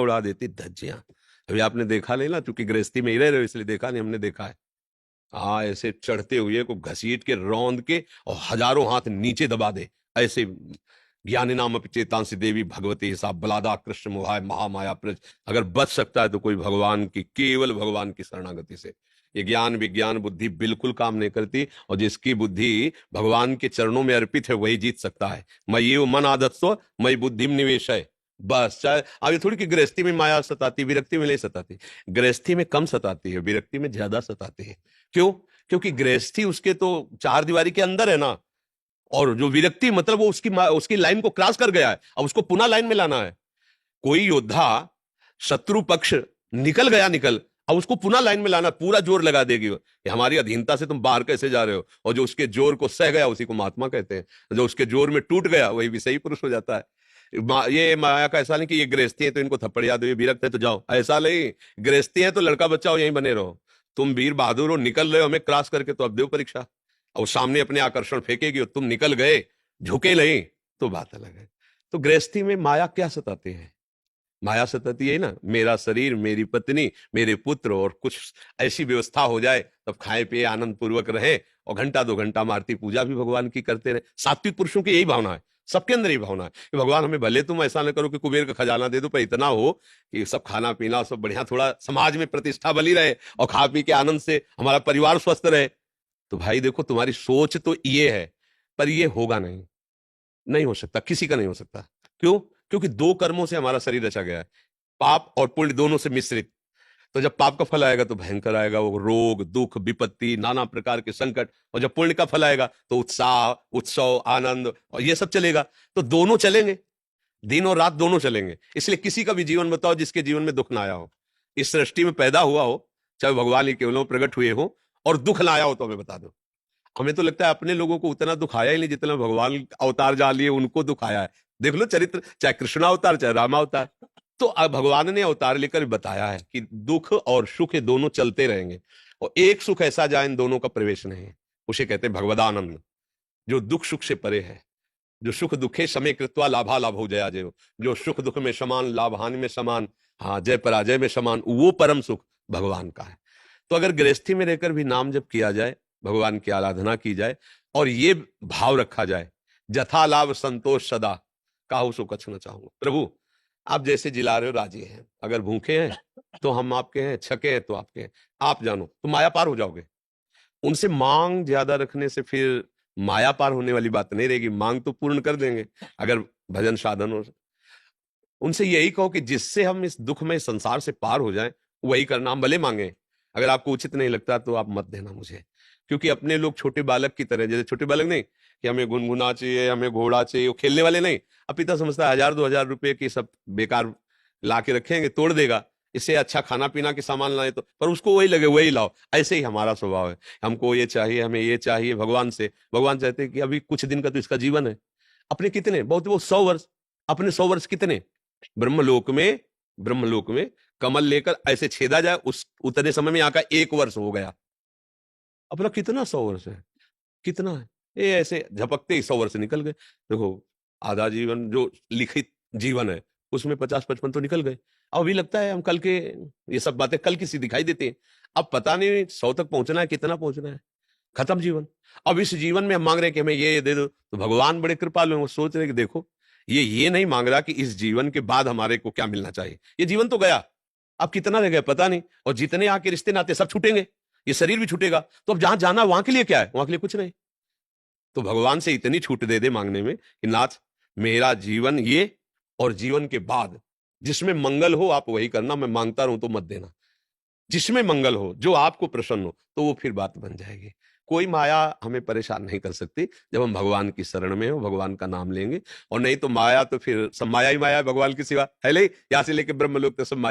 उड़ा देती धज्जियां। अभी आपने देखा नहीं ना, क्योंकि गृहस्थी में ही रह रहे हो इसलिए देखा नहीं, हमने देखा है। हाँ, ऐसे चढ़ते हुए को घसीट के रौंद के और हजारों हाथ नीचे दबा दे ऐसे। ज्ञानी नाम अपि चेतांसी देवी भगवती हिसाब बलादा कृष्ण मोहाय महामाया प्रज। अगर बच सकता है तो कोई भगवान की, केवल भगवान की शरणागति से। ये ज्ञान विज्ञान बुद्धि बिल्कुल काम नहीं करती, और जिसकी बुद्धि भगवान के चरणों में अर्पित है वही जीत सकता है। मयि मन आदत्सो मयि बुद्धिम निवेश है। बस, चाहे अब ये थोड़ी कि गृहस्थी में माया सताती, विरक्ति में नहीं सताती। गृहस्थी में कम सताती है, विरक्ति में ज्यादा सताती है। क्यों? क्योंकि गृहस्थी उसके तो चार दीवारी के अंदर है ना, और जो विरक्ति मतलब वो उसकी लाइन को क्रॉस कर गया है, अब उसको पुनः लाइन में लाना है। कोई योद्धा शत्रु पक्ष निकल गया, अब उसको पुनः लाइन में लाना, पूरा जोर लगा देगी। हमारी अधीनता से तुम बाहर कैसे जा रहे हो, और जो उसके जोर को सह गया उसी को महात्मा कहते हैं, जो उसके जोर में टूट गया वही विषयी पुरुष हो जाता है। ये माया का ऐसा नहीं कि ये गृहस्थी है तो इनको थप्पड़ याद हो, ये विरक्त है तो जाओ, ऐसा नहीं। गृहस्थी है तो लड़का बच्चा हो यहीं बने रहो। तुम वीर बहादुर हो, निकल रहे हो हमें क्रॉस करके, तो अब देव परीक्षा। और सामने अपने आकर्षण फेंकेगी और तुम निकल गए, झुके नहीं, तो बात अलग है। तो गृहस्थी में माया क्या सताती है? माया सताती है ना, मेरा शरीर, मेरी पत्नी, मेरे पुत्र, और कुछ ऐसी व्यवस्था हो जाए तब खाए पिए आनंद पूर्वक रहे, और घंटा 2 घंटा आरती पूजा भी भगवान की करते रहे। सात्विक पुरुषों की यही भावना है, सबके अंदर यही भावना है कि भगवान हमें भले तुम ऐसा न करो कि कुबेर का खजाना दे दो, पर इतना हो कि सब खाना पीना सब बढ़िया, थोड़ा समाज में प्रतिष्ठा बनी रहे, और खा पी के आनंद से हमारा परिवार स्वस्थ रहे। तो भाई देखो, तुम्हारी सोच तो ये है, पर ये होगा नहीं, नहीं हो सकता, किसी का नहीं हो सकता। क्यों? क्योंकि दो कर्मों से हमारा शरीर रचा गया है, पाप और पुण्य दोनों से मिश्रित। तो जब पाप का फल आएगा तो भयंकर आएगा, वो रोग दुख विपत्ति नाना प्रकार के संकट, और जब पुण्य का फल आएगा तो उत्साह उत्सव आनंद, और ये सब चलेगा। तो दोनों चलेंगे, दिन और रात दोनों चलेंगे। इसलिए किसी का भी जीवन बताओ जिसके जीवन में दुख ना आया हो, इस सृष्टि में पैदा हुआ हो, चाहे भगवान ही केवल प्रकट हुए हो, और दुख ना आया हो तो हमें बता दो। हमें तो लगता है अपने लोगों को उतना दुख आया ही नहीं जितना भगवान अवतार जा लिए उनको दुख आया है। देख लो चरित्र, चाहे कृष्ण अवतार चाहे राम अवतार, तो अब भगवान ने अवतार लेकर बताया है कि दुख और सुख दोनों चलते रहेंगे, और एक सुख ऐसा जाए इन दोनों का प्रवेश नहीं है, उसे कहते हैं भगवदानंद, जो दुख सुख से परे है। जो सुख दुखे समय कृत्वा लाभा लाभ हो जया जय, जो सुख दुख में समान लाभ हानि में समान, हाँ जय पराजय में समान, वो परम सुख भगवान का है। तो अगर गृहस्थी में रहकर भी नाम जप किया जाए, भगवान की आराधना की जाए, और ये भाव रखा जाए, जथा लाभ संतोष सदा काहू सो कछ न चाहूंगा। प्रभु आप जैसे जिला रहे हो राजी हैं, अगर भूखे हैं तो हम आपके हैं, छके हैं तो आपके हैं, आप जानो तो माया पार हो जाओगे। उनसे मांग ज्यादा रखने से फिर माया पार होने वाली बात नहीं रहेगी, मांग तो पूर्ण कर देंगे अगर भजन साधन हो। उनसे यही कहो कि जिससे हम इस दुख में संसार से पार हो जाएं वही करना, हम भले मांगे, अगर आपको उचित नहीं लगता तो आप मत देना मुझे। क्योंकि अपने लोग छोटे बालक की तरह, जैसे छोटे बालक नहीं कि हमें गुनगुना चाहिए, हमें घोड़ा चाहिए, वो खेलने वाले नहीं। अब पिता समझता है 1000-2000 रुपए की सब बेकार ला के रखेंगे, तोड़ देगा, इससे अच्छा खाना पीना के सामान लाए तो, पर उसको वही लगे वही लाओ। ऐसे ही हमारा स्वभाव है, हमको ये चाहिए, हमें ये चाहिए भगवान से। भगवान चाहते हैं कि अभी कुछ दिन का तो इसका जीवन है, अपने कितने बहुत वो 100 वर्ष, अपने 100 वर्ष कितने ब्रह्मलोक में, ब्रह्मलोक में कमल लेकर ऐसे छेदा जाए, उस उतने समय में यहाँ का 1 वर्ष हो गया। अपना कितना 100 वर्ष है, कितना है, ये ऐसे झपकते ही 100 वर्ष निकल गए। देखो आधा जीवन जो लिखित जीवन है उसमें 50-55 तो निकल गए। अब अभी लगता है हम कल के, ये सब बातें कल की सी दिखाई देती है। अब पता नहीं 100 तक पहुंचना है, कितना पहुंचना है, खत्म जीवन। अब इस जीवन में हम मांग रहे हैं कि हमें ये दे दो, तो भगवान बड़े कृपालु हैं, वो सोच रहे कि देखो ये नहीं मांग रहा कि इस जीवन के बाद हमारे को क्या मिलना चाहिए, ये जीवन तो गया, अब कितना रह गया पता नहीं, और जितने आके रिश्ते नाते सब छूटेंगे, ये शरीर भी छूटेगा, तो अब जहां जाना वहां के लिए क्या है, वहां के लिए कुछ नहीं। तो भगवान से इतनी छूट दे दे मांगने में कि नाथ मेरा जीवन ये, और जीवन के बाद जिसमें मंगल हो आप वही करना, मैं मांगता रहूं तो मत देना। जिसमें मंगल हो, जो आपको प्रसन्न हो, तो वो फिर बात बन जाएगी। कोई माया हमें परेशान नहीं कर सकती जब हम भगवान की शरण में हो, भगवान का नाम लेंगे। और नहीं तो माया तो फिर सब माया ही माया है, भगवान की सिवा है नहीं, यहां से लेके ब्रह्मलोक तक सब माया।